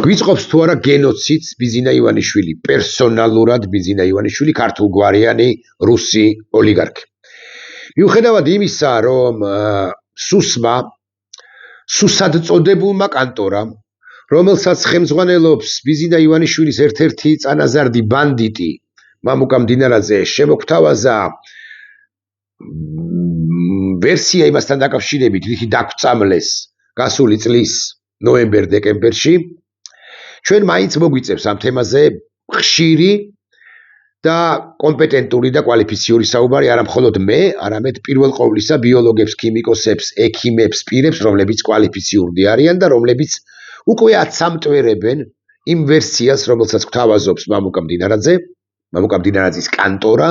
გვიწყობს თუ არა გენოციდს ბიზინა ივანიშვილი, პერსონალურად ბიზინა ივანიშვილი, ქართულგვარიანი რუსი ოლიგარქი. მიუხედავად იმისა, რომ სუსად წოდებულმა კანტორამ, რომელსაც ხელმძღვანელობს ბიზინა ივანიშვილის ერთ-ერთი წანაზარდი ბანდიტი, მამუკა მდინარაძე, შემოგთავაზა ვერსია იმასთან დაკავშირებით, რითი დაგვწამლეს გასული წლის ნოემბერ-დეკემბერში, ჩვენ მაინც მოგვიწევს ამ თემაზე ხშირი და კომპეტენტური და კვალიფიციური საუბარი, არა მხოლოდ მე, არამედ პირველ ყოვლისა ბიოლოგებს, ქიმიკოსებს, ექიმებს, პირებს, რომლებიც კვალიფიციურდი არიან და რომლებიც უკვე აცამტვერებენ იმ ვერსიას, რომელსაც გვთავაზობს მამუკა მდინარაძის კანტორა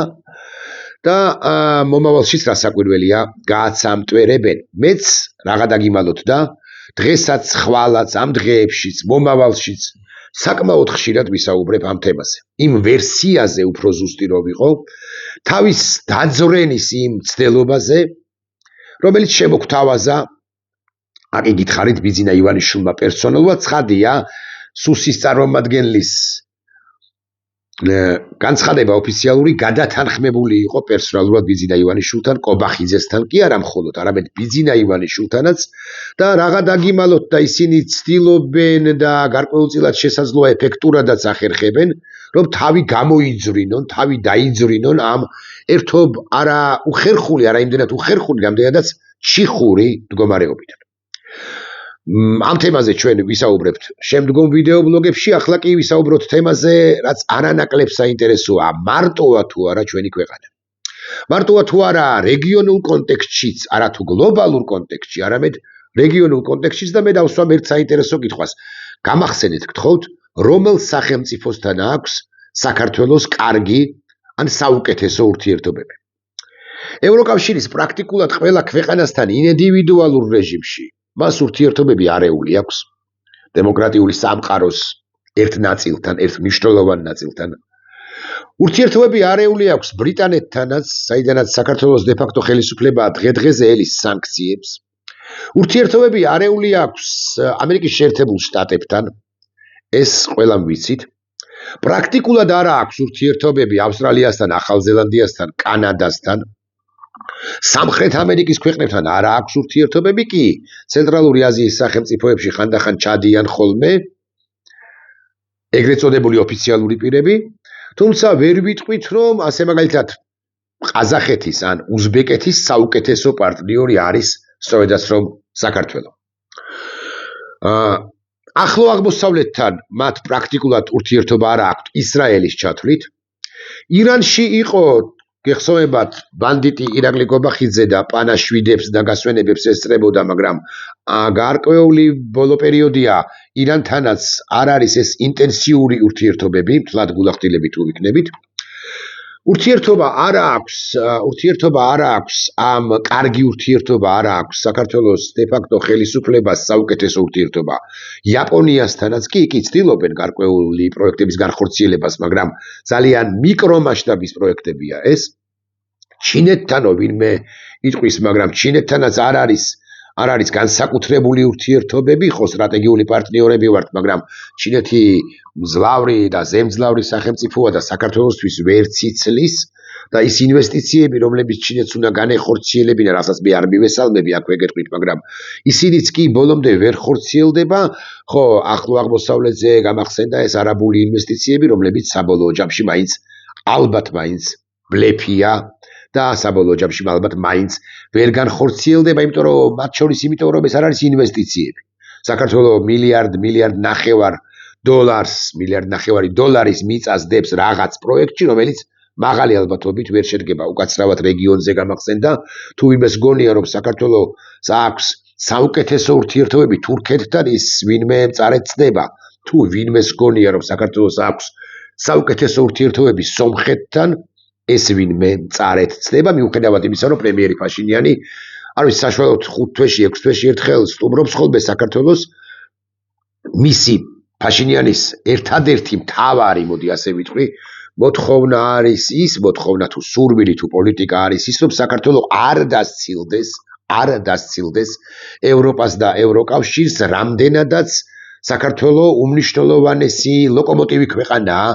და მომავალშიც რა საკვირველია გააცამტვერებენ. მეც რაღა დაგიმალოთ და დღესაც, ხვალაც, ამ დღეებშიც, მომავალშიც საკმაოდ ხშირად ვისაუბრებ ამ თემაზე. იმ ვერსიაზე უფრო ზუსტი რომ ვიყო, თავის დაძვრენის იმ ცდილობაზე, რომელიც შემოგთავაზა, აკი გითხარით ბიზინა ივანიშვილმა პერსონალურად, ცხადია, სუსის წარმომადგენლის განცხადება ოფიციალური გადათანხმებული იყო პერსონალურად ბიზინა ივანიშვილთან, კობახიძესთან კი არა მხოლოდ, არამედ ბიზინა ივანიშვილთანაც და რაღა დაგიმალოთ და ისინი ცდილობენ და გარკვეულწილად შესაძლოა ეფექტურადაც ახერხებენ, რომ თავი გამოიძვრინონ, თავი დაიძვრინონ ამ ერთობ არა უხერხული, არა იმდენად უხერხული, რამდენადაც ჩიხური მდგომარეობიდან. ამ თემაზე ჩვენ ვისაუბრებთ შემდგომ ვიდეო ბლოგებში, ახლა კი ვისაუბროთ თემაზე, რაც არანაკლებ საინტერესოა, მარტოა თუ არა ჩვენი ქვეყანა. მარტოა თუ არა რეგიონულ კონტექსტშიც, არა თუ გლობალურ კონტექსტში, არამედ რეგიონულ კონტექსტშიც და მე დავსვამ ერთ საინტერესო კითხვას. გამახსენეთ, გთხოვთ, რომელ სახელმწიფოსთან აქვს საქართველოს კარგი ან საუკეთესო ურთიერთობები. ევროკავშირის პრაქტიკულად ყველა ქვეყანასთან ინდივიდუალურ რეჟიმში მას ურთიერთობები არეული აქვს დემოკრატიული სამყაროს ერთ ნაწილთან, ერთ მნიშვნელოვან ნაწილთან. ურთიერთობები არეული აქვს ბრიტანეთთანაც, საიდანაც საქართველოს დე-ფაქტო ხელისუფლება დღე-დღეზე ელის სანქციებს. ურთიერთობები არეული აქვს ამერიკის შეერთებულ შტატებთან, ეს ყველამ ვიცით. პრაქტიკულად არა აქვს ურთიერთობები ავსტრალიასთან, ახალ ზელანდიასთან, კანადასთან. სამხრეთ ამერიკის ქვეყნებთან არა აქვს ურთიერთობები კი, ცენტრალური აზიის სახელმწიფოებში ხანდახან ჩადიან ხოლმე ეგრეთ წოდებული ოფიციალური პირები, თუმცა ვერ ვიტყვით, რომ ასე მაგალითად ყაზახეთის ან უზბეკეთის საუკეთესო პარტნიორი არის სწორედაც რომ საქართველო. ახლო აღმოსავლეთთან მათ პრაქტიკულად ურთიერთობა არა აქვთ ისრაელის ჩათვლით. ირანში იყო გეხსოვებათ ბანდიტი ირაკლი კობახიძე და პანაშვიდებს და გასვენებებს ესწრებოდა, მაგრამ გარკვეული ბოლო პერიოდია ირანთანაც არ არის ეს ინტენსიური ურთიერთობები, თლად გულახდილებით თუ ვიქნებით. ურთიერთობა არა აქვს ამ კარგი ურთიერთობა არა აქვს საქართველოს დე-ფაქტო ხელისუფლებას საუკეთესო ურთიერთობა იაპონიასთანაც კი ცდილობენ გარკვეული პროექტების განხორციელებას, მაგრამ ძალიან მიკრომასშტაბის პროექტებია ეს. ჩინეთთანო ვინმე იტყვის, მაგრამ ჩინეთთანაც არ არის განსაკუთრებული ურთიერთობები, ხო სტრატეგიული პარტნიორები ვართ, მაგრამ ჩინეთი მძლავრი და ზემძლავრი სახელმწიფოა და საქართველოსთვის ვერც იცლის და ის ინვესტიციები, რომლებიც ჩინეთს უნდა განეხორციელებინა, რასაც მე არ მივესალმები აქვე გეტყვით, მაგრამ ისინიც კი ბოლომდე ვერ ხორციელდება, ხო, ახლო აღმოსავლეთზე გამახსენდა ეს არაბული ინვესტიციები, რომლებიც საბოლოო ჯამში ალბათ მაინც ბლეფია და საბოლოო ჯამში ალბათ მაინც ვერ განხორციელდება, იმიტომ რომ მათ შორის იმიტომ რომ ეს არ არის ინვესტიციები. საქართველოს მილიარდ ნახევარი დოლარის მიწას დებს რაღაც პროექტში, რომელიც მაღალი ალბათობით ვერ შედგება. უკაცრავად რეგიონზე გამახსენდა, თუ იმეს გონია რომ საქართველოს აქვს საუკეთესო ურთიერთობები თურქეთთან, ის ვინმე მწარედ ცდება. თუ ვინმეს გონია რომ საქართველოს აქვს საუკეთესო ურთიერთობები სომხეთთან, ეს ვინმე მწარედ ცდება, მიუხედავად იმისა, რომ პრემიერი ფაშინიანი არ ვიცი, საშუალოდ 5 თვეში, 6 თვეში ერთხელ სტუმრობს ხოლმე საქართველოს. მისი ფაშინიანის ერთადერთი მთავარი, მოდი ასე ვიტყვი, მოთხოვნა არის ის, მოთხოვნა თუ სურვილი თუ პოლიტიკა არის ის, რომ საქართველოს არ დასცილდეს ევროპას და ევროკავშირს რამდენადაც საქართველო უმნიშვნელოვანესი ლოკომოტივი ქვეყანაა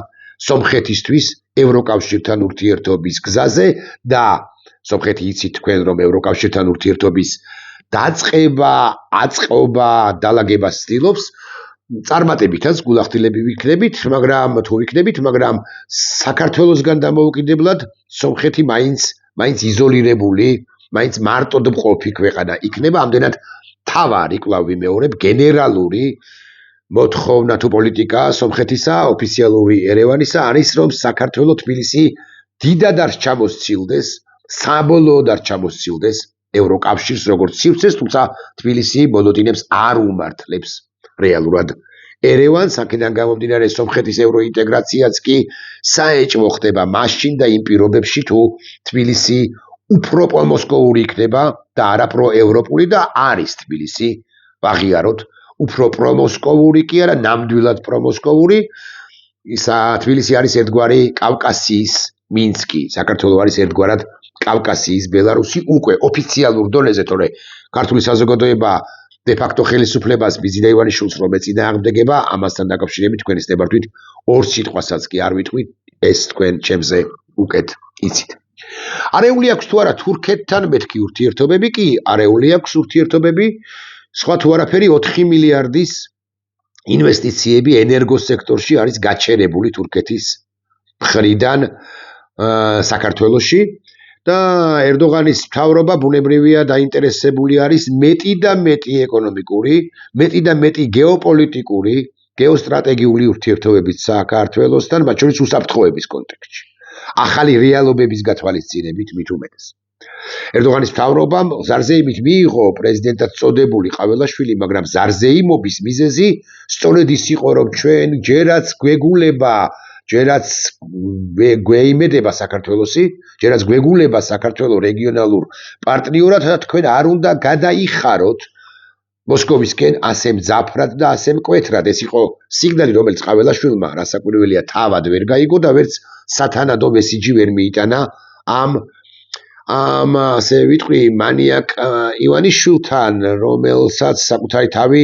სომხეთისთვის ევროკავშირთან ურთიერთობის გზაზე და სომხეთი იცით თქვენ რომ ევროკავშირთან ურთიერთობის დაწყება, აწყობა, დალაგებას ცდილობს წარმატებითაც გულახდილები ვიქნებით, მაგრამ საქართველოსგან დამოუკიდებლად სომხეთი მაინც იზოლირებული, მაინც მარტოდმყოფი ქვეყანა იქნება, ამდენად თავარი კვლავ ვიმეორებ, გენერალური მოთხოვნა თუ პოლიტიკა სომხეთისა, ოფიციალური ერევანისა არის, რომ საქართველო თბილისი დიდად არ ჩამოსცილდეს, საბოლოოდ არ ჩამოსცილდეს ევროკავშირს როგორც სივრცეს, თუმცა თბილისი ბოლოდინებს არ უმართლებს რეალურად ერევანს, აქედან გამომდინარე სომხეთის ევროინტეგრაციაც კი საეჭვო ხდება მაშინ და იმ პირობებში თუ თბილისი უფრო პრომოსკოვური იქნება და არა პროევროპული და არის თბილისი ვაღიაროთ უფრო პრომოსკოვური კი არა, ნამდვილად პრომოსკოვური. თბილისი არის ერთგვარი კავკასიის მინსკი, საქართველო არის ერთგვარად კავკასიის ბელარუსი უკვე ოფიციალურ დონეზე, თორე ქართული საზოგადოება de facto ხელისუფლებას ბიზინა ივანიშვილს რომ ეწინააღმდეგება, ამასთან დაკავშირებით თქვენის ნებართვით ორ სიტყვასაც კი არ ვიტყვით, ეს თქვენ ჩემზე უკეთ იცით. არეული აქვს თუ არა თურქეთთან მეთქი ურთიერთობები კი არეული აქვს ურთიერთობები, სხვა თუ არაფერი 4 მილიარდის ინვესტიციები ენერგოსექტორში არის გაჩერებული თურქეთის მხრიდან საქართველოში და ერდოღანის მთავრობა ბუნებრივია დაინტერესებული არის მეტი და მეტი ეკონომიკური, მეტი და მეტი გეოპოლიტიკური, გეოსტრატეგიული ურთიერთობებით საქართველოსთან, მათ შორის უსაფრთხოების კონტექსტში. ახალი რეალობების გათვალისწინებით მით უმეტეს. ერდოღანის მთავრობამ ზარზეიმით მიიღო პრეზიდენტად წოდებული ყაველაშვილი, მაგრამ ზარზეიმობის მიზეზი სწორედ ის იყო, რომ ჩვენ ჯერაც გვეგულება, ჯერაც გვეიმედება საქართველოსი, ჯერაც გვეგულება საქართველო რეგიონალურ პარტნიორად და თქვენ არ უნდა გადაიხაროთ მოსკოვისკენ ასე მძაფრად და ასე მკვეთრად. ეს იყო სიგნალი, რომელიც ყაველაშვილმა რასაკვირველია თავად ვერ გაიგო და ვერც სათანადო მესიჯი ვერ მიიტანა ამ ასე ვიტყვი მანიაკ ივანიშვილთან, რომელსაც საკუთარი თავი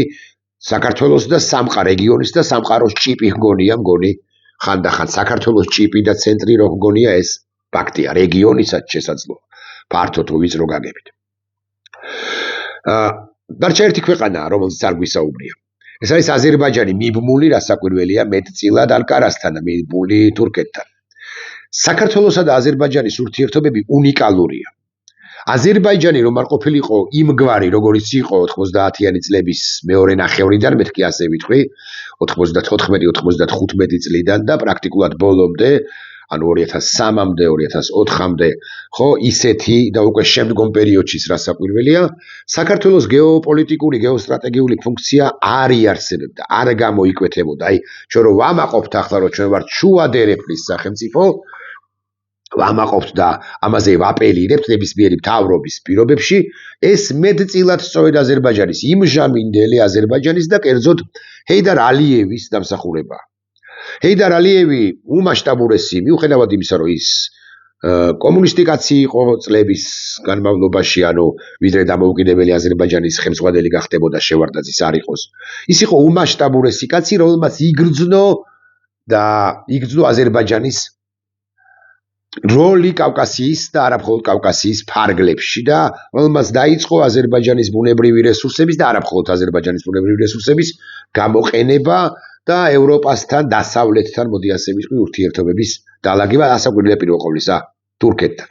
საქართველოს და სამყარო რეგიონის და სამყაროს ჭიპი გონია, მგონი ხანდახან საქართველოს ჭიპი და ცენტრი რო გონია, ეს ფაქტია, რეგიონისაც შესაძლოა ფართოდ ვიწრო გაგებით. დარჩა ერთი ქვეყანაა, რომელზეც არ გვისაუბრია. ეს არის აზერბაიჯანი, მიბმული რასაკვირველია მეტწილად ანკარასთან, მიბმული თურქეთთან. საქართველოსა და აზერბაიჯანის ურთიერთობები უნიკალურია. აზერბაიჯანი რომ არ ყოფილიყო იმგვარი, როგორიც იყო 90-იანი წლების მეორე ნახევრიდან, მეთქი ასე ვიტყვი, 94-95 წლიდან და პრაქტიკულად ბოლომდე, ანუ 2003-მდე, 2004-მდე, ხო, ისეთი და უკვე შემდგომ პერიოდშიც რასაკვირველია, საქართველოს გეოპოლიტიკური, გეოსტრატეგიული ფუნქცია არ იარსებებდა, არ გამოიკვეთებოდა. აი, ჩვენ რომ ვამაყობთ ახლა, რომ ჩვენ ვართ შუადერეფნის სახელმწიფო, ვამაყობთ და ამაზე ვაპელირებთ ნებისმიერი მთავრობის პირობებში, ეს მეტწილად სწორედ აზერბაიჯანის, იმჟამინდელი აზერბაიჯანის და კერძოდ ჰეიდარ ალიევის დამსახურებაა. ჰეიდარ ალიევი უმასშტაბურესი, მიუხედავად იმისა, რომ ის კომუნისტი კაცი იყო წლების განმავლობაში, ანუ ვიდრე დამოუკიდებელი აზერბაიჯანის ხელმძღვანელი გახდებოდა, შევარდაც ის არ იყოს. ის იყო უმასშტაბურესი კაცი, რომელმაც იგრძნო აზერბაიჯანის როლი კავკასიის და არა მხოლოდ კავკასიის ფარგლებში და რომელმაც დაიწყო აზერბაიჯანის ბუნებრივი რესურსების და არა მხოლოდ აზერბაიჯანის ბუნებრივი რესურსების გამოყენება და ევროპასთან, დასავლეთთან, მოდი ასე ვიტყვი, ურთიერთობების დალაგება, ასაკვირველია პირველ ყოვლისა თურქეთთან.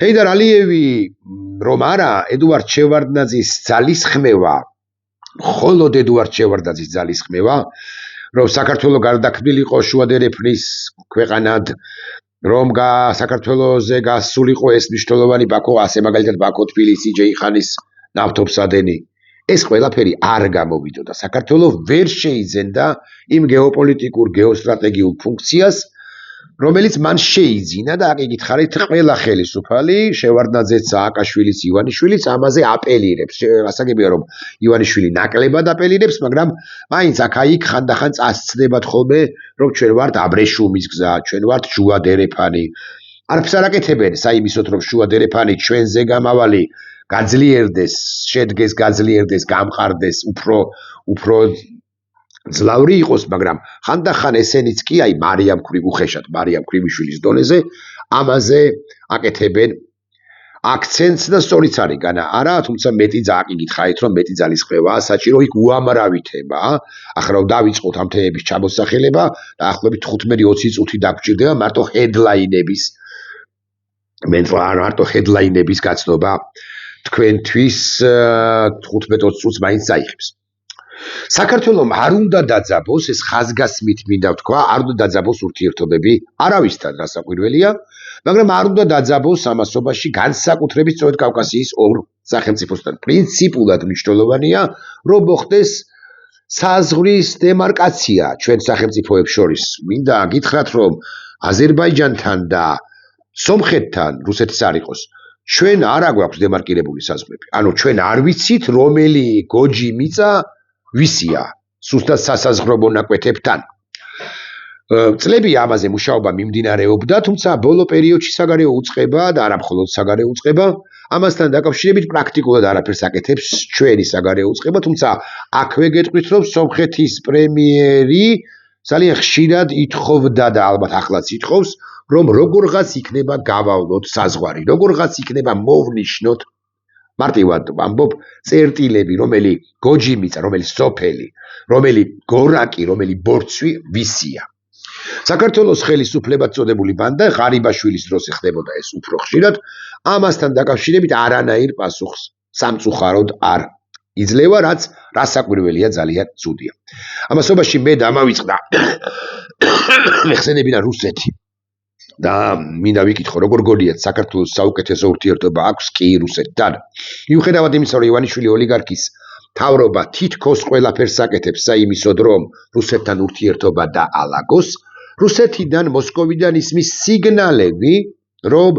ჰეიდარ ალიევი რომ არა, ედუარდ შევარდნაძის ძალისხმევა, მხოლოდ ედუარდ შევარდნაძის ძალისხმევა, რომ საქართველო გარდაქმნილიყო შუადერეფნის ქვეყანად, რომ საქართველოზე გასულიყო ეს მნიშვნელოვანი ბაქო, ასე მაგალითად ბაქო, თბილისი, ჯეიხანის ნავთობსადენი. ეს ყველაფერი არ გამოვიდოდა. საქართველო ვერ შეიძენდა იმ გეოპოლიტიკურ, გეოსტრატეგიულ ფუნქციას, რომელიც მან შეიძინა და აქ იგითხარით ყველა ხელისუფალი, შევარდნაძეც, სააკაშვილიც, ივანიშვილიც ამაზე აპელირებს. გასაგებია რომ ივანიშვილი ნაკლებად აპელირებს, მაგრამ მაინც აქ-იქ ხანდახან წასცდებათ ხოლმე, რომ ჩვენ ვართ აბრეშუმის გზა, ჩვენ ვართ შუადერეფანი. არაფერს არ აკეთებენ საიმისოთ, რომ შუადერეფანი ჩვენზე გამავალი გაძლიერდეს, შედგეს, გაძლიერდეს, გამყარდეს, უფრო ძლავრი იყოს, მაგრამ ხანდახან ესენიც კი აი მარიამ უხეშად მარიამ ქრივიშვილის დონეზე ამაზე აკეთებენ აქცენტს და სწორიც არის განა არა, თუმცა მეტი კი გითხარით, რომ მეტი ძალის ყრევაა საჭირო იქ უამრავი თემა. ახლა რომ დავიწყოთ ამ თემების ჩამოსახელება, დაახლოებით 15-20 წუთი დაგვჭირდება მარტო ჰედლაინების მარტო ჰედლაინების გაცნობა თქვენთვის 15-20 წუთს მაინც წაიღებს. საქართველომ არ უნდა დაძაბოს ეს ხაზგასმით მინდა ვთქვა, არ უნდა დაძაბოს ურთიერთობები არავისთან, რასაკვირველია, მაგრამ არ უნდა დაძაბოს ამასობაში განსაკუთრებით სწორედ კავკასიის ორ სახელმწიფოსთან. პრინციპულად მნიშვნელოვანია, რომ მოხდეს საზღვრის დემარკაცია ჩვენ სახელმწიფოებს შორის. მინდა გითხრათ, რომ აზერბაიჯანთან და სომხეთთან, რუსეთის არ იყოს, ჩვენ არ აგვაქვს დემარკირებული საზღვრები. ანუ ჩვენ არ ვიცით, რომელი გოჯი მიწა ვისია სუსტად სასაზღვრო მონაკვეთებთან. წლები ამაზე მუშაობა მიმდინარეობდა, თუმცა ბოლო პერიოდში საგარეო უწყება და არა მხოლოდ საგარეო უწყება, ამასთან დაკავშირებით პრაქტიკულად არაფერს აკეთებს ჩვენი საგარეო უწყება, თუმცა აქვე გეტყვით, რომ სომხეთის პრემიერი ძალიან ხშირად ითხოვდა და ალბათ ახლაც ითხოვს, რომ როგორღაც იქნება გავავლოთ საზღვარი, როგორღაც იქნება მოვნიშნოთ მარტივად ამბობ წერტილები, რომელი გოჯი მიწა, რომელი სოფელი, რომელი გორაკი, რომელი ბორცვი ვისია. საქართველოს ხელისუფლებად წოდებული ბანდა ღარიბაშვილის დროს ხდებოდა ეს უფრო ხშირად, ამასთან დაკავშირებით არანაირ პასუხს სამწუხაროდ არ იძლევა, რაც რასაკვირველია ძალიან ცუდია. ამასობაში მე დამავიწყდა მეხსენებინა რუსეთი. და მინდა ვიკითხო, როგორ გონიათ საქართველოს საუკეთესო ურთიერთობა აქვს კი რუსეთთან. მიუხედავად იმისა, რომ ივანიშვილი ოლიგარქის თავრობა თითქოს ყველაფერს აკეთებს საიმისოდ, რომ რუსეთთან ურთიერთობა დაალაგოს, რუსეთიდან მოსკოვიდან ისმის სიგნალები, რომ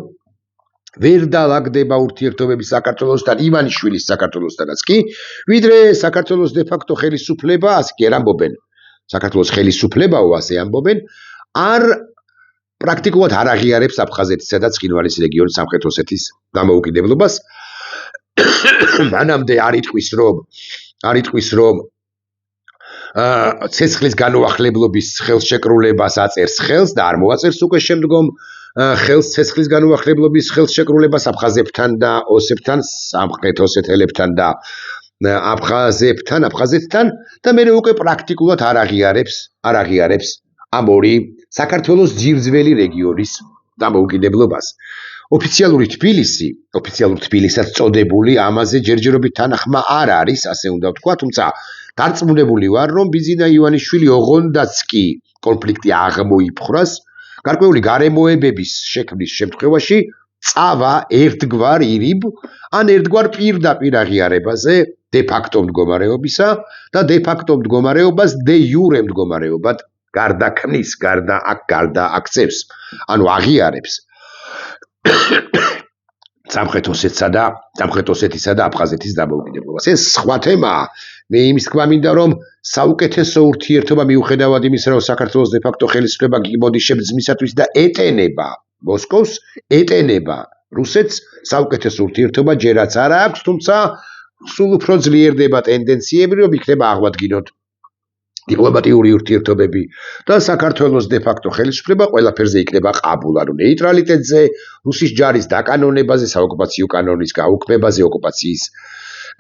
ვერ დაალაგდება ურთიერთობები საქართველოსთან, ივანიშვილის საქართველოსთანაც კი, ვიდრე საქართველოს დე-ფაქტო ხელისუფლება, ასე კი არ ამბობენ, საქართველოს ხელისუფლებაო ასე ამბობენ, პრაქტიკულად არ აღიარებს აფხაზეთისა და ცხინვალის რეგიონის სამხრეთ ოსეთის დამოუკიდებლობას. მანამდე არ იტყვის, რომ ცეცხლის განუახლებლობის ხელშეკრულებას აწერს ხელს და არ მოაწერს უკვე შემდგომ ხელს ცეცხლის განუახლებლობის ხელშეკრულებას აფხაზებთან და ოსებთან, სამხრეთ ოსეთელებთან და აფხაზეთთან და მე უკვე პრაქტიკულად არ აღიარებს ამ ორი საქართველოს ძირძველი რეგიონის დამოუკიდებლობას. ოფიციალური თბილისად წოდებული ამაზე ჯერჯერობით თანახმა არ არის, ასე უნდა ვთქვა, თუმცა დარწმუნებული ვარ, რომ ბიძინა ივანიშვილი ოღონდაც კი კონფლიქტი აღმოიფხვრას, გარკვეული გარემოებების შექმნის შემთხვევაში წავა ერთგვარ ირიბ, ან ერთგვარ პირდაპირ აღიარებაზე დე-ფაქტო მდგომარეობისა და დე-ფაქტო მდგომარეობას დე-იურე მდგომარეობად გარდაქმნის, გარდა აქცევს, ანუ აღიარებს სამხრეთ ოსეთისა და აფხაზეთის დამოუკიდებლობას. ეს სხვა თემაა. მე იმის თქვა მინდა, რომ საუკეთესო ურთიერთობა მიუხედავად იმისა, რომ საქართველოს დე-ფაქტო ხელისუფლება გიბოდიშებს ძმისათვის და ეტენება მოსკოვს, ეტენება რუსეთს, საუკეთესო ურთიერთობა ჯერაც არ აქვს, თუმცა სულ უფრო ძლიერდება ტენდენციები, რომ იქნება აღვადგინოთ დიპლომატიური ურთიერთობები და საქართველოს დე-ფაქტო ხელისუფლება ყველაფერზე იქნება ყაბულ, ანუ ნეიტრალიტეტზე, რუსის ჯარის დაკანონებაზე, საოკუპაციო კანონის გაუქმებაზე, ოკუპაციის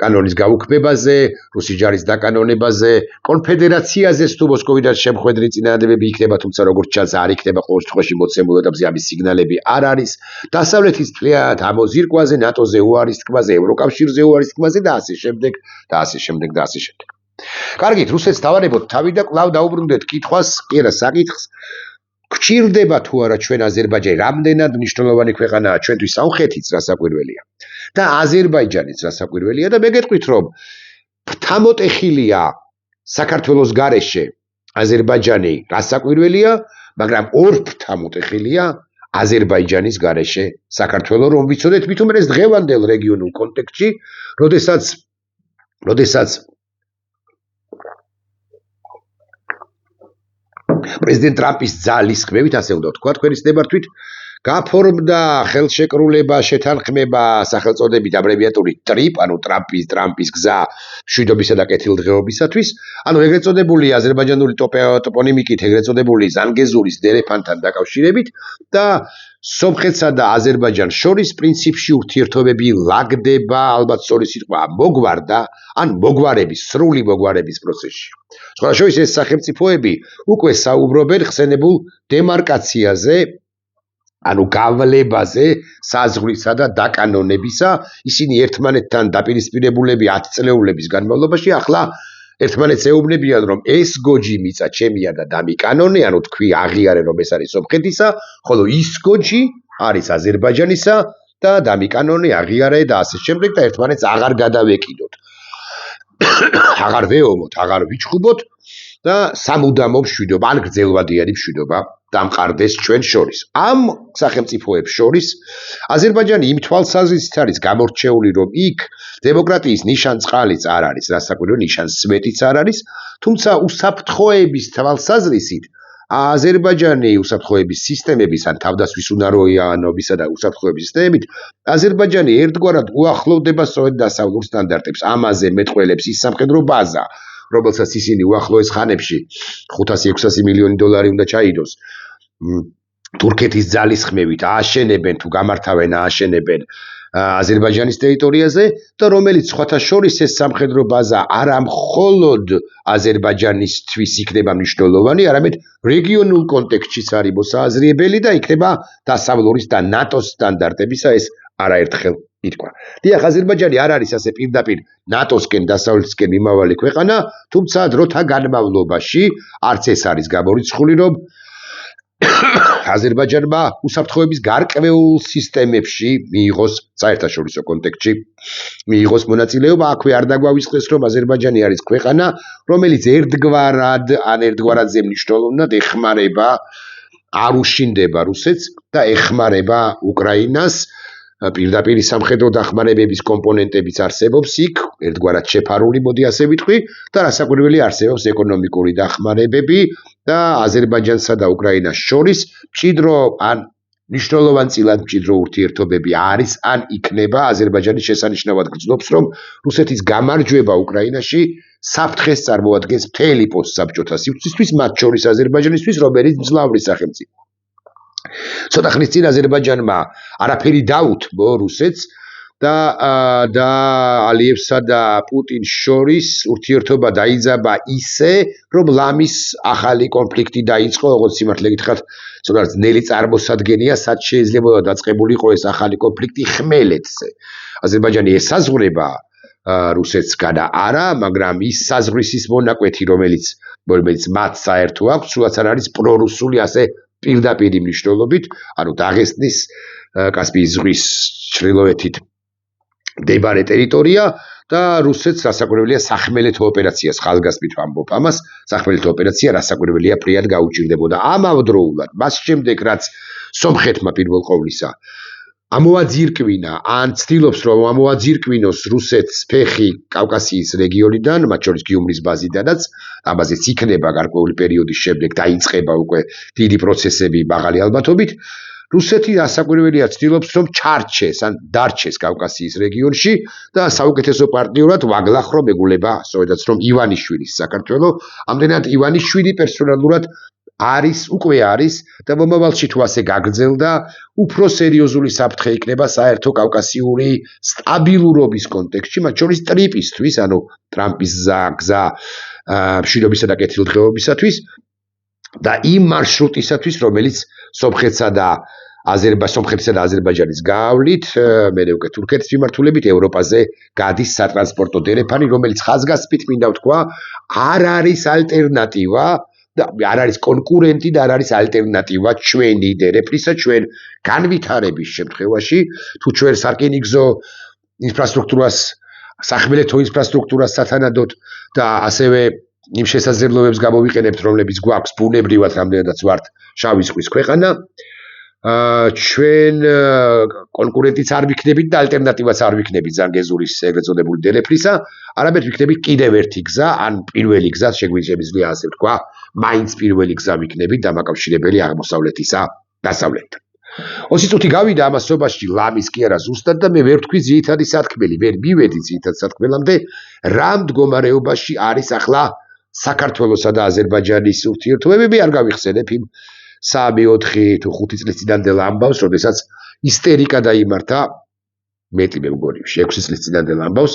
კანონის გაუქმებაზე, რუსის ჯარის დაკანონებაზე, კონფედერაციაზეც თუ მოსკოვიდან შემხვედრი წინადადებები იქნება, თუმცა როგორც ჩანს არ იქნება ყოველ შემთხვევაში მოცემულობებზე ამის სიგნალები არ არის. დასავლეთის მთლიანად ამოზირკვაზე, ნატოზე უარის თქმაზე, ევროკავშირზე უარის თქმაზე და ასე შემდეგ და ასე შემდეგ და ასე შემდეგ. კარგით, რუსეთს დავარებოთ თავი და კვლავ დაუბრუნდეთ კითხვას, კი არა საკითხს. გჭირდება თუ არა ჩვენ აზერბაიჯანი, რამდენად მნიშვნელოვანი ქვეყანაა ჩვენთვის სამხრეთიც რასაკვირველია და აზერბაიჯანიც რასაკვირველია და მე გეტყვით, რომ ფრთამოტეხილია საქართველოს გარეშე აზერბაიჯანი რასაკვირველია, მაგრამ ორ ფრთამოტეხილია აზერბაიჯანის გარეშე საქართველო, რომ ვიცოდეთ მით უმეტეს დღევანდელ რეგიონულ კონტექსტში, როდესაც პრეზიდენტ ტრამპის ძალის ხმევით, ასე უნდა ვთქვა, თქვენი ნებართვით, გაფორმდა ხელშეკრულება შეთანხმება სახელწოდებით აბრევიატურით ტრიპ, ანუ ტრამპის გზა მშვიდობისა და კეთილდღეობისათვის, ანუ ეგრეთ წოდებული აზერბაიჯანული ტოპონიმიკით ეგრეთ წოდებული ზანგეზურის დერეფანთან დაკავშირებით და სომხეთსა და აზერბაიჯანს შორის პრინციპში ურთიერთობები ლაგდება, ალბათ სწორი სიტყვა მოგვარდა, ან მოგვარების, სრული მოგვარების პროცესში. სხვადასხვა ეს სახელმწიფოები უკვე საუბრობენ ხსენებულ დემარკაციაზე, ანუ გავლებაზე საზღვრისა და დაკანონებისა, ისინი ერთმანეთთან დაპირისპირებულები 10 წლეულების განმავლობაში ახლა ერთმანეთს ეუბნებიან, რომ ეს გოჯი მიწა ჩემია და დამიკანონე, ანუ თქვი აღიარე, რომ ეს არის სომხეთისა, ხოლო ის გოჯი არის აზერბაიჯანისა და დამიკანონე, აღიარე და ასე შემდეგ და ერთმანეთს აღარ გადავეკიდოთ. აღარ ვეომოთ, აღარ ვიჩხუბოთ და სამუდამო მშვიდობა, ან გრძელვადიანი მშვიდობა დამყარდეს ჩვენ შორის. ამ სახელმწიფოებს შორის აზერბაიჯანი იმ თვალსაზრისით არის გამორჩეული, რომ იქ დემოკრატიის ნიშან-წყალიც არ არის, რასაკვირველია ნიშან-სვეტიც არ არის, თუმცა უსაფრთხოების თვალსაზრისით აზერბაიჯანი უსაფრთხოების სისტემების ან თავდასხმის უნარიანობისა და უსაფრთხოების სისტემებით აზერბაიჯანი ერთგვარად უახლოვდება სწორედ დასავლურ სტანდარტებს. ამაზე მეტყველებს ის სამხედრო ბაზა, რომელსაც ისინი უახლოეს ხანებში 500-600 მილიონი დოლარი უნდა ჩაიდოს. თურქეთის ძალისხმევით ააშენებენ თუ გამართავენ ააშენებენ აზერბაიჯანის ტერიტორიაზე და რომელიც სხვათა შორის ეს სამხედრო ბაზა არა მხოლოდ აზერბაიჯანისთვის იქნება მნიშვნელოვანი, არამედ რეგიონულ კონტექსტშიც არის მოსააზრიებელი და იქნება დასავლურის და ნატოს სტანდარტებისა, ეს არაერთხელ ითქვა. დიახ, აზერბაიჯანი არ არის ასე პირდაპირ ნატოსკენ, დასავლეთისკენ მიმავალი ქვეყანა, თუმცა დროთა განმავლობაში არც ეს არის გამორიცხული, რომ აზერბაიჯანმა უსაფრთხოების გარკვეულ სისტემებში მიიღოს საერთაშორისო კონტექსტში მიიღოს მონაწილეობა. აქვე არ დაგვავიწყდეს, რომ აზერბაიჯანი არის ქვეყანა, რომელიც ერთგვარადზე მნიშვნელოვნად ეხმარება, არ უშინდება რუსეთს და ეხმარება უკრაინას. პირდაპირ სამხედრო დახმარებების კომპონენტებიც არსებობს იქ, ერთგვარად შეფარული, მოდი ასე ვიტყვი, და რასაკვირველია არსებობს ეკონომიკური დახმარებები და აზერბაიჯანსა და უკრაინას შორის მჭიდრო ან მნიშვნელოვანწილად მჭიდრო ურთიერთობები არის ან იქნება. აზერბაიჯანი შესანიშნავად გრძნობს, რომ რუსეთის გამარჯვება უკრაინაში საფრთხეს წარმოადგენს მთელი პოსტსაბჭოთა სივრცისთვის, მათ შორის აზერბაიჯანისთვის, რომელიც მძლავრი სახელმწიფო. ცოტა ხნის წინ აზერბაიჯანმა არაფერი დაუთმო რუსეთს და ალიევსა და პუტინს შორის ურთიერთობა დაიძაბა ისე, რომ ლამის ახალი კონფლიქტი დაიწყო, როგორც სიმართლე გითხრათ, ცოტა ძნელი წარმოსადგენია, სად შეიძლება დაწყებულიყო ეს ახალი კონფლიქტი ხმელეთზე. აზერბაიჯანი ესაზღვრება რუსეთსგან და არა, მაგრამ ის საზღვრისის მონაკვეთი, რომელიც მათ საერთო აქვს, სულაც არ არის პრორუსული, ასე პირდაპირი მნიშვნელობით, ანუ დაღესტნის კასპიის ზღვის ჩრდილოეთით მდებარე ტერიტორია და რუსეთს რასაკვირველია სახმელეთო ოპერაციას ხალგასმით ვამბობ ამას, სახმელეთო ოპერაცია რასაკვირველია ფრიად გაუჭირდებოდა. ამავდროულად, მას შემდეგ რაც სომხეთმა პირველ ყოვლისა ამოაძირკვინა, ან ცდილობს რომ ამოაძირკვინოს რუსეთს ფეხი კავკასიის რეგიონიდან, მათ შორის გიუმრის ბაზიდანაც, ამაზეც იქნება გარკვეული პერიოდის შემდეგ დაიწყება უკვე დიდი პროცესები მაღალი ალბათობით. რუსეთი რასაკვირველია ცდილობს რომ ჩარჩეს ან დარჩეს კავკასიის რეგიონში და საუკეთესო პარტნიორად ვაგლახრო მეგულება, სწორედაც რომ ივანიშვილის საქართველო, ამდენად ივანიშვილი პერსონალურად უკვე არის და მომავალში თუ ასე გაგრძელდა, უფრო სერიოზული საფრთხე იქნება საერთო კავკასიური სტაბილურობის კონტექსტში, მათ შორის ტრიპისთვის, ანუ ტრამპის გზა მშვიდობისა და კეთილდღეობისათვის და იმ მარშრუტისათვის, რომელიც სომხეთსა და აზერბაიჯანის გავლით, მერე უკვე თურქეთის მიმართულებით ევროპაზე გადის სატრანსპორტო დერეფანი, რომელიც ხაზგასმით მინდა ვთქვა, არ არის ალტერნატივა და არ არის კონკურენტი და არ არის ალტერნატივა ჩვენი დერეფნისა, ჩვენ განვითარების შემთხვევაში, თუ ჩვენ სარკინიგზო ინფრასტრუქტურას, სახმელეთო ინფრასტრუქტურას სათანადოდ და ასევე იმ შესაძლებლობებს გამოვიყენებთ, რომლებიც გვაქვს ბუნებრივად, რამდენადაც ვართ შავი ზღვის ქვეყანა, ჩვენ კონკურენტიც არ ვიქნებით და ალტერნატივაც არ ვიქნებით ზანგეზურის ეგრეთ წოდებული დერეფნისა, არამედ ვიქნებით კიდევ ერთი გზა, ან პირველი გზა, შეგვიძლია ასე ვთქვა, მაინც პირველი გზა ვიქნებით დამაკავშირებელი აღმოსავლეთისა დასავლეთთან. 20 წუთი გავიდა ამასობაში ლამის კი არა ზუსტად და მე ვერ ვთქვი ძირითადი სათქმელი, ვერ მივედი ძირითად სათქმელამდე, რა მდგომარეობაში არის ახლა საქართველოსა და აზერბაიჯანის ურთიერთობები, არ გავიხსენებ იმ 3-4 თუ 5 წლის წინანდელ ამბავს, როდესაც ისტერიკა დაიმართა, მეტი მე მგონი 6 წლის წინანდელ ამბავს.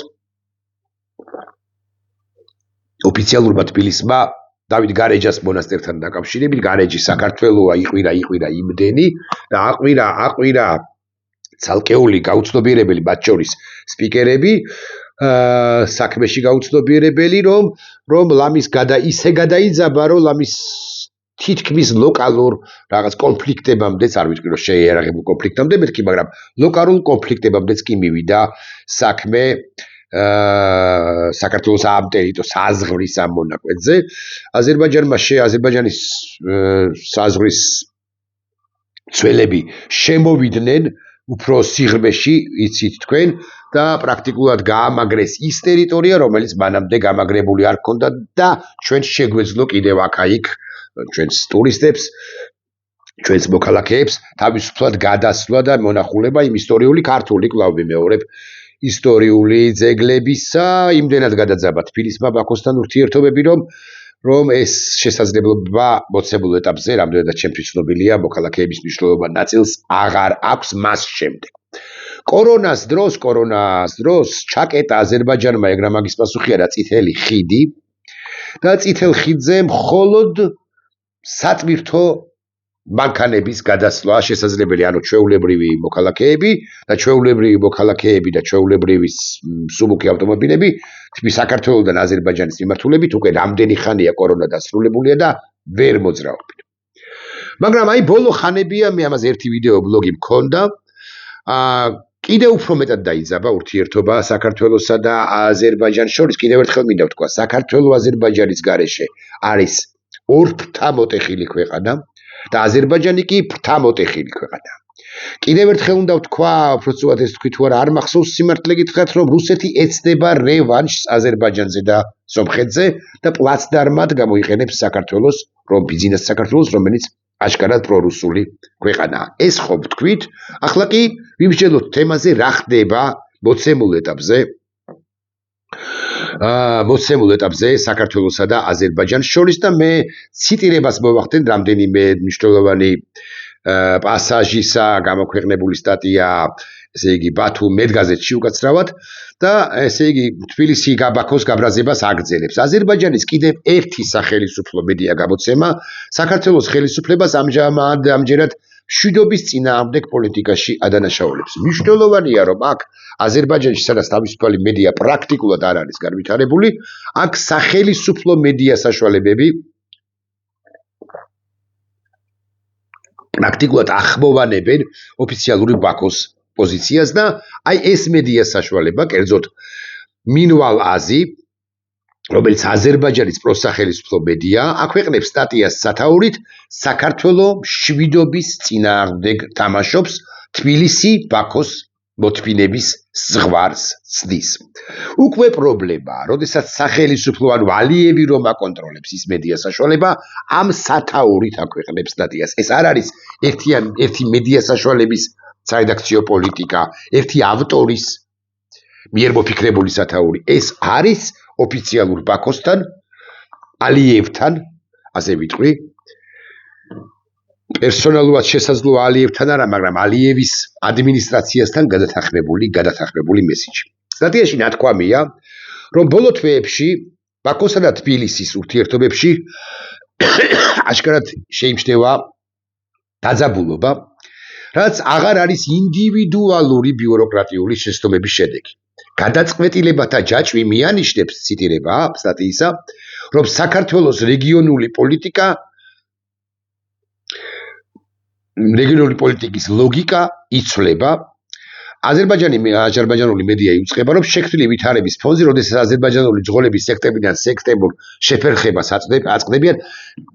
ოფიციალურმა თბილისმა დავით გარეჯას მონასტერთან დაკავშირებით, გარეჯი საქართველოა, იყვირა იმდენი და აყვირა ცალკეული გაუცნობიერებელი, მათ შორის სპიკერები, საქმეში გაუცნობიერებელი, რომ ლამის ისე გადაიძაბა, რომ ლამის თითქმის ლოკალურ რაღაც კონფლიქტებამდეც, არ ვიცი რომ შეიარაღებულ კონფლიქტამდე მეთქი, მაგრამ ლოკალურ კონფლიქტებამდეც კი მივიდა საქმე საქართველოს ამ ტერიტორიას საზღვრის ამ მონაკვეთზე. აზერბაიჯანის საზღვრის ცველები შემოვიდნენ უფრო სიღრმეში, იცით თქვენ და პრაქტიკულად გაამაგრეს ის ტერიტორია, რომელიც მანამდე გამაგრებული არ ჰქონდა და ჩვენ შეგვეძლო კიდევ აქა-იქ ჩვენს ტურისტებს, ჩვენს მოქალაქეებს თავისუფლად გადასვლა და მონახულება იმ ისტორიული ქართული კვლავ ვიმეორებ ისტორიული ძეგლებისა, იმდენად გადაძაბა თბილისმა ბაქოსთან ურთიერთობები, რომ ეს შესაძლებლობა მოცემულ ეტაპზე, რამდენადაც ჩემთვის ცნობილია, მოქალაქეების მნიშვნელოვან ნაწილს აღარ აქვს მას შემდეგ. კორონას დროს ჩაკეტა აზერბაიჯანმა, ეგრა მაგის პასუხი არა, წითელი ხიდი და წითელ ხიდზე მხოლოდ სატვირთო მანქანების გადასვლა შესაძლებელი, ანუ ჩვეულებრივი მოქალაქეები და ჩვეულებრივი სუბუქი ავტომობილები საქართველოსთან აზერბაიჯანის მიმართულებით უკვე რამდენი ხანია კორონა დასრულებულია და ვერ მოძრაობენ. მაგრამ აი ბოლო ხანებია, მე ამაზე ერთი ვიდეო ბლოგი მქონდა, კიდევ უფრო მეტად დაიძაბა ურთიერთობა საქართველოსა და აზერბაიჯანს შორის. კიდევ ერთხელ მინდა ვთქვა, საქართველოს აზერბაიჯანის გარეშე არის ორ ფრთა მოტეხილი ქვეყანა და აზერბაიჯანი კი ფრთა მოტეხილი ქვეყანა. კიდევ ერთხელ უნდა ვთქვა, უფრო სწორად ეს თქვი თუ არა, არ მახსოვს სიმართლე გითხრათ, რომ რუსეთი ეცდება რევანშს აზერბაიჯანზე და სომხეთზე და პლაცდარმად გამოიყენებს საქართველოს, რომ ბიზნეს საქართველოს, რომელიც აშკარად პრორუსული ქვეყანაა. ეს ხო ვთქვით, ახლა კი ვიმსჯელოთ თემაზე, რა ხდება მოცემულ ეტაპზე საქართველოსა და აზერბაიჯანს შორის და მე ციტირებას მოვახდენ რამდენიმე მნიშვნელოვანი პასაჟისა, გამოქვეყნებული სტატია, ესე იგი ბათუმ მედგაზეთში უკაცრავად და ესე იგი თბილისი ბაქოს გაბრაზებას აგრძელებს. აზერბაიჯანის კიდევ ერთი სახელმწიფო მედია გამოცემა საქართველოს ხელისუფლებას ამჯერად მშვიდობის წინააღმდეგ პოლიტიკაში ადანაშაულებს. მნიშვნელოვანია, რომ აქ აზერბაიჯანში, სადაც თავისუფალი მედია პრაქტიკულად არ არის განვითარებული, აქ სახელმწიფო მედია საშუალებები პრაქტიკულად ახმოვანებენ ოფიციალური ბაქოს პოზიციას და აი ეს მედია საშუალება, კერძოდ მინვალ აზი, რომელიც აზერბაიჯანის პროსახელისუფლო მედია, აქვეყნებს სტატიას სათაურით საქართველოს მშვიდობის წინააღმდეგ თამაშობს, თბილისი ბაქოს მოთმინების ზღვარს ცდის. უკვე პრობლემაა, როდესაც სახელმწიფო ანუ ალიევი რომ აკონტროლებს ის მედია საშუალება, ამ სათაურით აქვეყნებს სტატიას. ეს არ არის ერთი მედია საშუალების სარედაქციო პოლიტიკა, ერთი ავტორის მიერ მოფიქრებული სათაური. ეს არის ოფიციალურ ბაქოსთან, ალიევთან, ასე ვიტყვი, პერსონალურად შესაძლოა ალიევთან არა, მაგრამ ალიევის ადმინისტრაციასთან გადათანხმებული მესიჯი. სტატიაში ნათქვამია, რომ ბოლო თვეებში ბაქოსა და თბილისის ურთიერთობებში აშკარად შეიმჩნევა დაძაბულობა, რაც აღარ არის ინდივიდუალური ბიუროკრატიული შეცდომების შედეგი. გადაწყვეტილებათა ჯაჭვი მიანიშნებს, ციტირება სტატიისა, რომ საქართველოს რეგიონული პოლიტიკის ლოგიკა იცვლება. აზერბაიჯანული მედია იუწყება, რომ შექმნილი ვითარების ფონზე, როდესაც აზერბაიჯანული ძღოლები სექტემბრიდან სექტემბრ შეფერხებას აწყდებიან,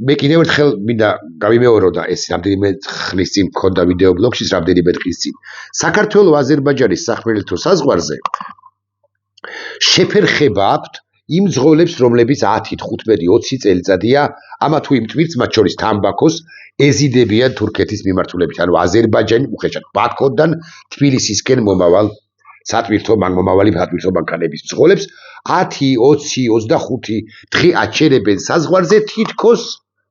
მე კიდევ ერთხელ მინდა გავიმეორო და ეს რამდენიმე ხნის წინ მქონდა ვიდეო ბლოგში, რამდენიმე დღის წინ. საქართველოს აზერბაიჯანის სახმელეთო საზღვარზე შეფერხება აქვთ იმ ძღოლებს, რომლებიც 10, 15, 20 წელიწადია ამა თუ იმ ტვირთს, მათ შორის თამბაქოს ეზიდებიან თურქეთის მიმართულებით. ანუ აზერბაიჯანი უხეშად ბაქოდან თბილისისკენ მომავალ სატვირთო მომავალი სატვირთო მანქანების ძღოლებს 10, 20, 25 დღე აჩერებენ საზღვარზე თითქოს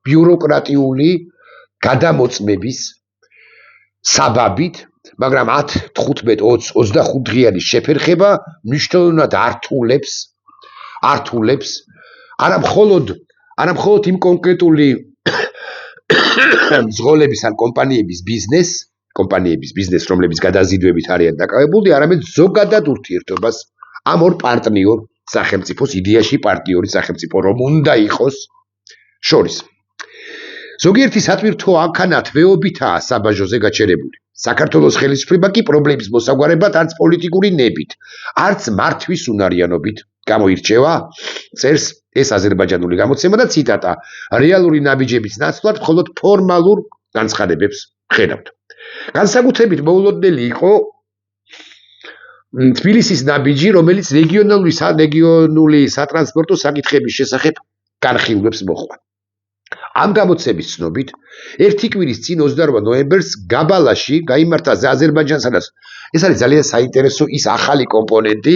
ბიუროკრატიული გადამოწმების საბაბით, მაგრამ 10, 15, 20, 25 დღიანი შეფერხება მნიშვნელოვნად ართულებს არა მხოლოდ იმ კონკრეტული ძღოლების ან კომპანიების ბიზნეს, რომლებიც გადაზიდვებით არიან დაკავებული, არამედ ზოგადად ურთიერთობას ამ ორ პარტნიორ სახელმწიფოს იდეაში პარტნიორი სახელმწიფო რომ უნდა იყოს შორის. ზოგიერთი სატვირთო მანქანა თვეობითაა საბაჟოზე გაჩერებული. საქართველოს ხელისუფლება კი პრობლემის მოსაგვარებლად არც პოლიტიკური ნებით, არც მართვის უნარიანობით გამოირჩევა, წერს ეს აზერბაიჯანული გამოცემა და ციტატა: რეალური ნაბიჯების ნაცვლად მხოლოდ ფორმალურ განცხადებებს ხედავთ. განსაკუთრებით მოულოდნელი იყო თბილისის ნაბიჯი, რომელიც რეგიონული სატრანსპორტო საკითხების შესახებ განხილვებს მოჰყვა. ამ გამოცემის ცნობით, ერთი კვირის წინ 28 ნოემბერს გაბალაში გაიმართა აზერბაიჯანსა და ეს არის ძალიან საინტერესო ის ახალი კომპონენტი,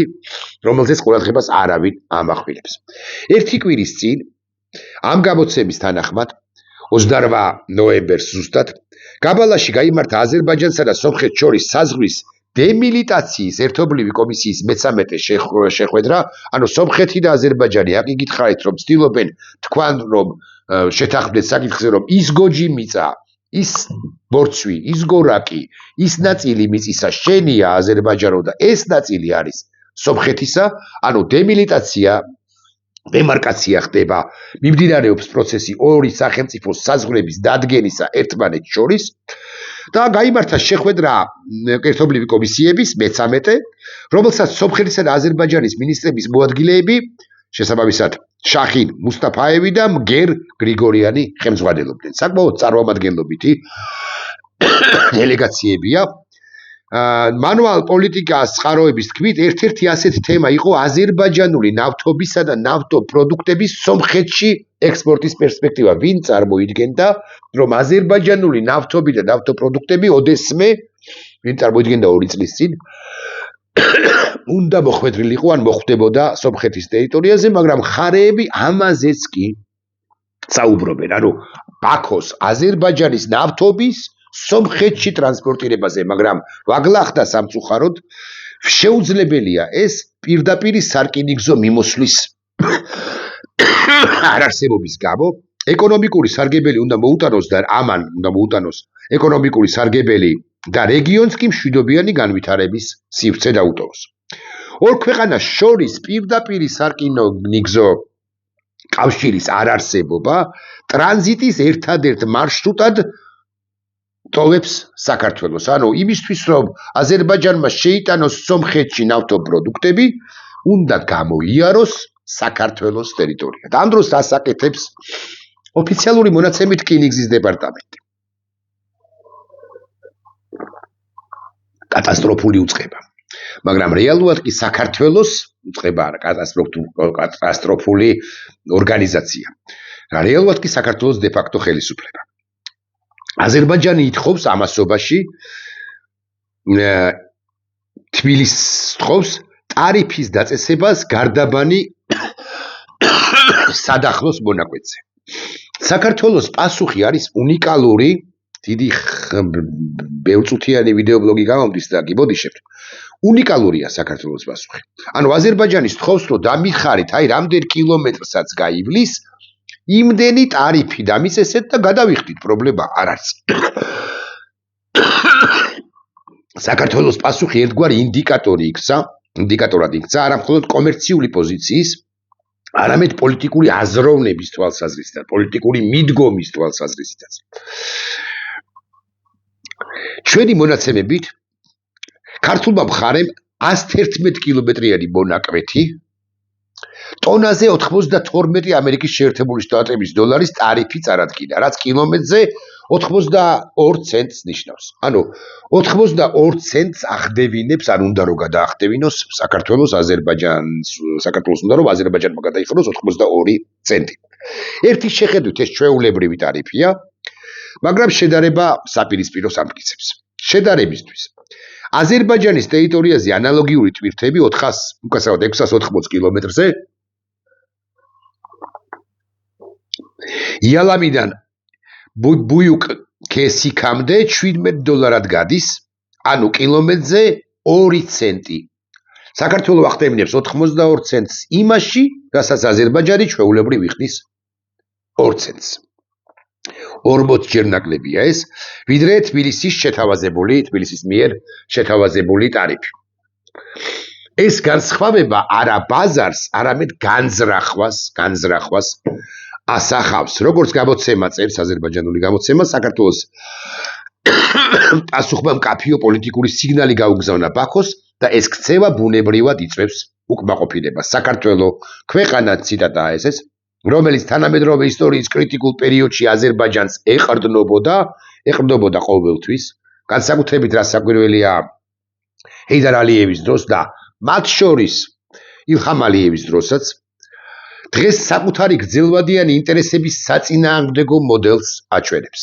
რომელზეც ყურადღებას არავინ ამახვილებს. ერთი კვირის წინ ამ გამოცემის თანახმად 28 ნოემბერს ზუსტად გაბალაში გაიმართა აზერბაიჯანსა და სომხეთს შორის საზღვრის დემილიტაციის ერთობლივი კომისიის მე-13 შეხვედრა, ანუ სომხეთი და აზერბაიჯანი აქ იგითხარით, რომ ცდილობენ თქვან, რომ შეთანხმდეთ საკითხზე, რომ ის გოჯი მიწა, ის ბორცვი, ის გორაკი, ის ნაწილი მიწისა შენია აზერბაიჯანო და ეს ნაწილი არის სომხეთისა, ანუ დემარკაცია ხდება, მიმდინარეობს პროცესი ორი სახელმწიფოს საზღვრების დადგენისა ერთმანეთს შორის და გაიმართა შეხვედრა ერთობლივი კომისიების მე-13, რომელსაც სომხეთისა და აზერბაიჯანის მინისტრების მოადგილეები, შესაბამისად შახინ მუსტაფაევი და მგერ გრიგორიანი ხელმძღვანელობდნენ. საკმაოდ წარმომადგენლობითი დელეგაციებია. მანუალ პოლიტიკას წყაროების თქმით, ერთ-ერთი ასეთი თემა იყო აზერბაიჯანული ნავთობისა და ნავთობპროდუქტების სომხეთში ექსპორტის პერსპექტივა. ვინ წარმოიდგენდა, რომ აზერბაიჯანული ნავთობი და ნავთობპროდუქტები ოდესმე, ვინ წარმოიდგენდა 2 წლის წინ, უნდა მოხვედრილიყო ან მოხვდებოდა სომხეთის ტერიტორიაზე, მაგრამ მხარეები ამაზეც კი საუბრობენ. ანუ ბაქოს აზერბაიჯანის ნავთობის სომხეთში ტრანსპორტირებაზე, მაგრამ ვაგლახდა სამწუხაროდ შეუძლებელია ეს პირდაპირ სარკინიგზო მიმოსვლის არარსებობის გამო. ეკონომიკური სარგებელი უნდა მოუტანოს და ამან უნდა მოუტანოს ეკონომიკური სარგებელი და რეგიონს კი მშვიდობიანი განვითარების სივრცე დაუტოვოს. ორ ქვეყანას შორის პირდაპირ სარკინიგზო კავშირის არარსებობა ტრანზიტის ერთადერთ მარშრუტად ტოვებს საქართველოს. ანუ იმისთვის, რომ აზერბაიჯანმა შეიტანოს სომხეთში ნავთობპროდუქტები, უნდა გამოიაროს საქართველოს ტერიტორია. და ამ დროს ასაკეთებს ოფიციალური მონაცემით რკინიგზის დეპარტამენტი. კატასტროფული უწყება. მაგრამ რეალურად კი საქართველოს უწყება არა, კატასტროფული ორგანიზაცია. რეალურად კი საქართველოს დე-ფაქტო ხელისუფლება. აზერბაიჯანი ითხოვს ამასობაში თბილისს თხოვს ტარიფის დაწესებას გარდაბანი სადახლოს მონაკვეთზე. საქართველოს პასუხი არის უნიკალური, დიდი ბევრწუთიანი ვიდეობლოგი გამომდის და გიბოდიშებთ. უნიკალურია საქართველოს პასუხი. ანუ აზერბაიჯანის თხოვს, რომ დამიხარით, აი რამდენ კილომეტრსაც გაივლის, იმდენი ტარიფი დამიწესეთ და გადავიხდით, პრობლემა არ არის. საქართველოს პასუხი ერთგვარი ინდიკატორად იქცა, არა მხოლოდ კომერციული პოზიციის, არამედ პოლიტიკური აზროვნების თვალსაზრისით, პოლიტიკური მიდგომის თვალსაზრისითაც. ჩვენი მონაცემებით ქართულმა მხარემ 111 კილომეტრიანი მონაკვეთი ტონაზე 92 ამერიკის შეერთებული შტატების დოლარის ტარიფი წარადგინა, რაც კილომეტრზე 82 ცენტს ნიშნავს. ანუ 82 ცენტს ახდევინებს, არ უნდა რომ გადაახდევინოს საქართველოს უნდა რომ აზერბაიჯანმა გადაიხადოს 82 ცენტი. ერთის შეხედვით ეს ჩვეულებრივი ტარიფია, მაგრამ შედარება საპირისპიროს ამტკიცებს. შედარებისთვის აზერბაიჯანის ტერიტორიაზე ანალოგიური ტვირთები 680 კილომეტრზე იალამიდან ბუიუკ ქესიქამდე $17 გადის, ანუ კილომეტრზე 2 ცენტი. საქართველოს ახდევნებს 82 ცენტს იმაში, რასაც აზერბაიჯანი ჩვეულებრივ იხდის 2 ცენტს. 40 ჯერ ნაკლებია ეს, ვიდრე თბილისის მიერ შეთავაზებული ტარიფი. ეს განსხვავება არა ბაზარს, არამედ განზრახვას ასახავს, როგორც გამოცემა წერს აზერბაიჯანული გამოცემა, საქართველოს პასუხმა მკაფიო პოლიტიკური სიგნალი გაუგზავნა ბაქოს და ეს ქცევა ბუნებრივად იწვევს უკმაყოფილებას. საქართველოს ქვეყანა ციტატაა ეს, რომელიც თანამედროვე ისტორიის კრიტიკულ პერიოდში აზერბაიჯანს ეყრდნობოდა ყოველთვის, განსაკუთრებით რაც საკვირველია ჰეიდარ ალიევის დროს და მათ შორის ილჰამ ალიევის დროსაც, დღეს საკუთარი გრძელვადიანი ინტერესების საწინააღმდეგო მოდელს აჩვენებს.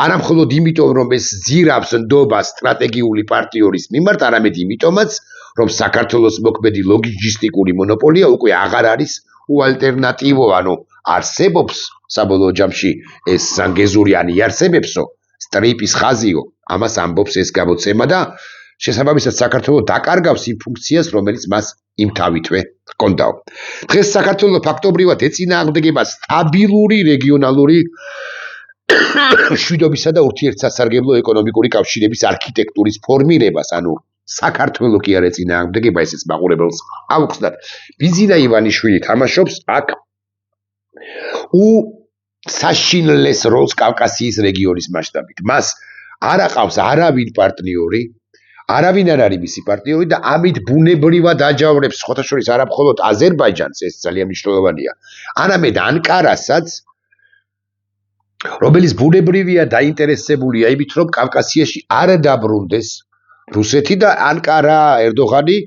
არა მხოლოდ იმიტომ, რომ ეს ძირავს ნდობას სტრატეგიული პარტნიორის მიმართ, არამედ იმიტომაც, რომ საქართველოს მოქმედი ლოგისტიკური მონოპოლია უკვე აღარ არის უალტერნატივო, ანუ არსებობს საბოლოო ჯამში ეს ზანგეზურიანი არსებებსო, სტრიპის ხაზიო, ამას ამბობს ეს გამოცემა და შესაბამისად საქართველოს დაკარგავს იმ ფუნქციას, რომელიც მას იმთავითვე ჰქონდაო. დღეს საქართველოს ფაქტობრივად ეწინააღმდეგება სტაბილური რეგიონალური მშვიდობისა და ურთიერთსასარგებლო ეკონომიკური კავშირების არქიტექტურის ფორმირებას, ანუ საქართველოს კი არ ეწინააღმდეგება, ესეც მაყურებელს ავხსნათ. ბიზინა ივანიშვილი თამაშობს აქ საშინლეს როლს კავკასიის რეგიონის მასშტაბით. მას არ აყავს არავინ პარტნიორი, არავინ არ არის მისი პარტნიორი და ამით ბუნებრივად აჯავრებს სხვათა შორის არა მხოლოდ აზერბაიჯანს, ეს ძალიან მნიშვნელოვანია, არამედ ანკარასაც, რომელიც ბუნებრივია დაინტერესებულია იმით, რომ კავკასიაში არ დაბრუნდეს რუსეთი და ანკარა ერდოღანი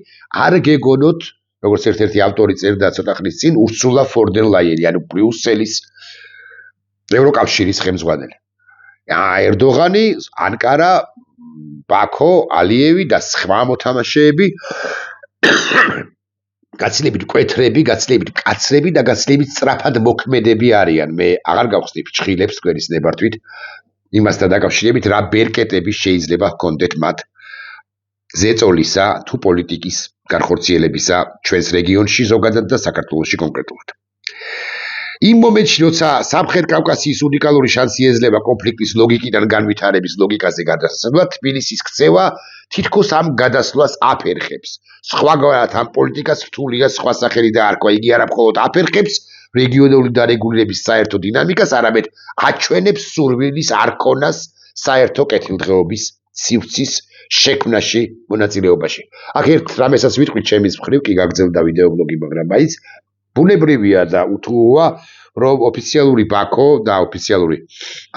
არ გეგონოთ, როგორც ერთ-ერთი ავტორი წერდა ცოტა ხნის წინ, ურსულა ფონ დერ ლაიენი, ანუ ბრიუსელის ევროკავშირის ხელმძღვანელი. ერდოღანი, ანკარა, ბაქო, ალიევი და სხვა მოთამაშეები გაცილებით მკვეთრები, გაცილებით კაცრები და გაცილებით სწრაფად მოქმედები არიან. მე აღარ გავხსნით ჩხილებს თქვენის ნებართვით იმასთან დაკავშირებით, რა ბერკეტები შეიძლება ჰქონდეთ მათ ზეწოლისა თუ პოლიტიკის განხორციელებისა ჩვენს რეგიონში ზოგადად და საქართველოში კონკრეტულად. იმ მომენტში, როცა სამხრეთ კავკასიის უნიკალური შანსი ეძლევა კონფლიქტის ლოგიკიდან განვითარების ლოგიკაზე გადასასვლელად, თბილისის ქცევა თითქოს ამ გადასვლას აფერხებს. სხვაგვარად ამ პოლიტიკას რთულია სხვა სახელი დაარქვა, იგი არა მხოლოდ აფერხებს რეგიონული დარეგულირების საერთო დინამიკას, არამედ აჩვენებს სურვილის არქონას საერთო კეთილდღეობის სივრცის შექმნაში მონაწილეობაში. აქ ერთ რამესაც ვიტყვით ჩემის მხრივ, კი გაგრძელდა ვიდეობლოგი, მაგრამ მაინც ბუნებრივია და უთუოა, რომ ოფიციალური ბაქო და ოფიციალური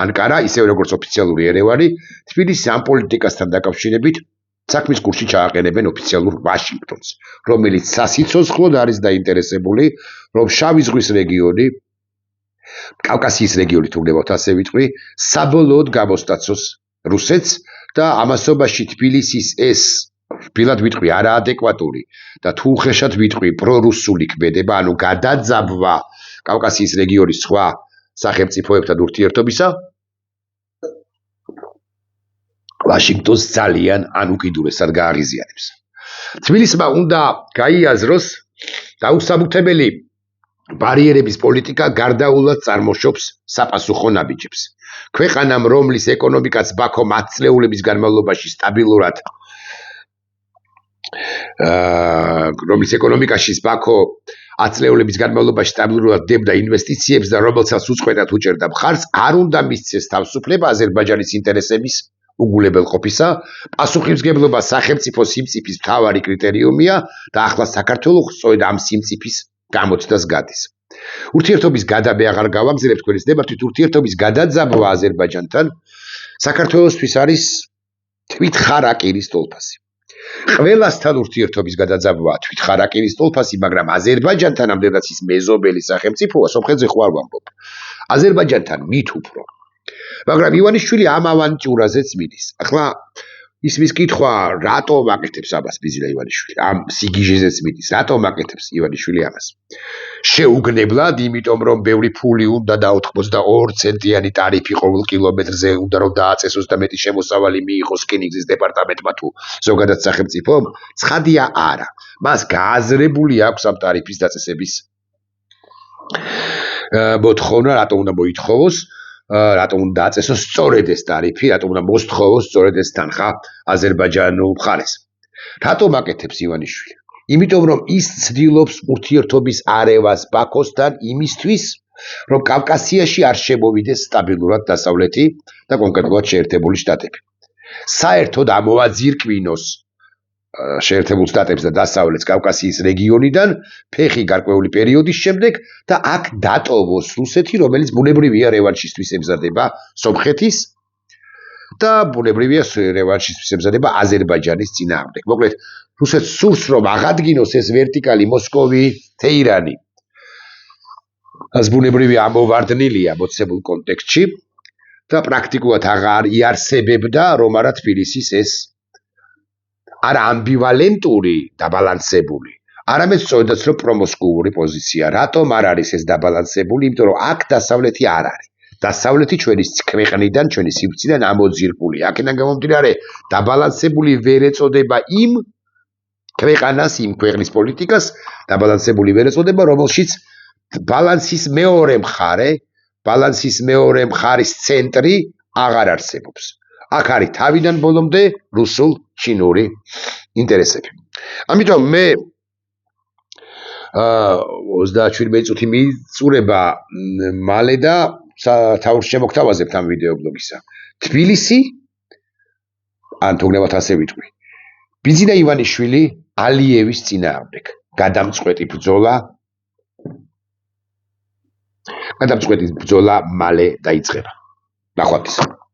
ანკარა, ისევე როგორც ოფიციალური ერევანი, თბილისის ამ პოლიტიკასთან დაკავშირებით საქმის კურსში ჩააყენებენ ოფიციალურ ვაშინგტონს, რომელიც სასიცოცხლოდ არის დაინტერესებული, რომ შავი ზღვის რეგიონი, კავკასიის რეგიონი თუ გნებავთ ასე ვიტყვი, საბოლოოდ გამოსტაცოს რუსეთს და ამასობაში თბილისის ეს რბილად ვიტყვი არაადეკვატური და თუ უხეშად ვიტყვი პრორუსული ქმედება, ანუ გადაძაბვა კავკასიის რეგიონის სხვა სახელმწიფოებთან ურთიერთობისა, ვაშინგტონს ძალიან უკიდურესად გააღიზიანებს. თბილისმა უნდა გაიაზროს დაუსაბუთებელი ბარიერების პოლიტიკა გარდაულად წარმოშობს sapasukho ნაბიჯებს. ქვეყანამ, რომლის ეკონომიკაც ბაქომ 10 წლეულების განმავლობაში სტაბილურად რომლის ეკონომიკაში ბაქო 10 წლეულების განმავლობაში სტაბილურად დებდა ინვესტიციებს და რომელსაც უწყვეტად უჭერდა მხარს, არ უნდა მისცეს თავისუფლება აზერბაიჯანის ინტერესების უგულებელყოფისა, პასუხისმგებლობა სახელმწიფო სიმწიფის მთავარი კრიტერიუმია და ახლა საქართველოს სწორედ ამ სიმწიფის გამოცდას გადის. ურთიერთობის გადაბე აღარ გავაგზავნებ თქვენის ნებართვით ურთიერთობის გადაძაბვა აზერბაიჯანთან საქართველოსთვის არის თვითხარაკირის ტოლფასი. ყველასთან ურთიერთობის გადაძაბვაა თვითხარაკირის ტოლფასი, მაგრამ აზერბაიჯანთან ამდენაც ის მეზობელი სახელმწიფოა, სომხეთზე ხო არ ვამბობ. აზერბაიჯანთან მით უფრო. მაგრამ ივანიშვილი ამ ავანტიურაზეც მიდის. ახლა ისმის კითხვა, რატომ აკეთებს ამას ბიზილა ივანიშვილი? ამ სიგიჟეზეც მიდის. რატომ აკეთებს ივანიშვილი ამას? შეუგნებლად, იმიტომ რომ ბევრი ფული უნდა და 82 ცენტიანი ტარიფი ყოველ კილომეტრზე უნდა რომ დააწესოს და მეტი შემოსავალი მიიღოს რკინიგზის დეპარტამენტმა თუ ზოგადად სახელმწიფომ? ცხადია არა. მას გააზრებული აქვს ამ ტარიფის დაწესების მოთხოვნა, რატომ უნდა მოითხოვოს? რატომ უნდა დააწესოს სწორედ ეს ტარიფი, რატომ უნდა მოსთხოვოს სწორედ ეს თანხა აზერბაიჯანულ მხარეს. რატომ აკეთებს ივანიშვილი? იმიტომ რომ ის ცდილობს ურთიერთობის არევას ბაქოსთან იმისთვის, რომ კავკასიაში არ შემოვიდეს სტაბილურად დასავლეთი და კონკრეტულად შეერთებული შტატები. საერთოდ ამოაძირკვინოს შეერთებულ შტატებს და დასავლეთ კავკასიის რეგიონიდან ფეხი გარკვეული პერიოდის შემდეგ და აქ დატოვოს რუსეთი, რომელიც ბუნებრივია რევანშისთვის ემზადება სომხეთის და ბუნებრივია რევანშისთვის ემზადება აზერბაიჯანის წინააღმდეგ. მოკლედ, რუსეთს სურს რომ აღადგინოს ეს ვერტიკალი მოსკოვი, თეირანი. ეს ბუნებრივია ამოვარდნილია მოცემულ კონტექსტში და პრაქტიკულად აღარ იარსებებდა რომ არა თბილისის ეს არა ამბივალენტური დაბალანსებული, არამედ სწორედაც რომ პრომოსკოვური პოზიცია. რატომ არ არის ეს დაბალანსებული? იმიტომ რომ აქ დასავლეთი არ არის. დასავლეთი ჩვენი ქვეყნიდან, ჩვენი სივრციდან ამოძირკული. აქედან გამომდინარე, დაბალანსებული ვერ ეწოდება იმ ქვეყანას, იმ ქვეყნის პოლიტიკას, დაბალანსებული ვერ ეწოდება, რომელშიც ბალანსის მეორე მხარის ცენტრი აღარ არსებობს. აქ არის თავიდან ბოლომდე რუსულ-ჩინური ინტერესები. ამიტომ მე 37 წუთი მიწურება მალე და თაურს შემოგთავაზებთ ამ ვიდეო ბლოგისა. თბილისი, ან თუნდაც ასე ვიტყვი, ბიზინა ივანიშვილი ალიევის წინააღმდეგ გადამწყვეტი ბრძოლა მალე დაიწყება. ნახვამდის.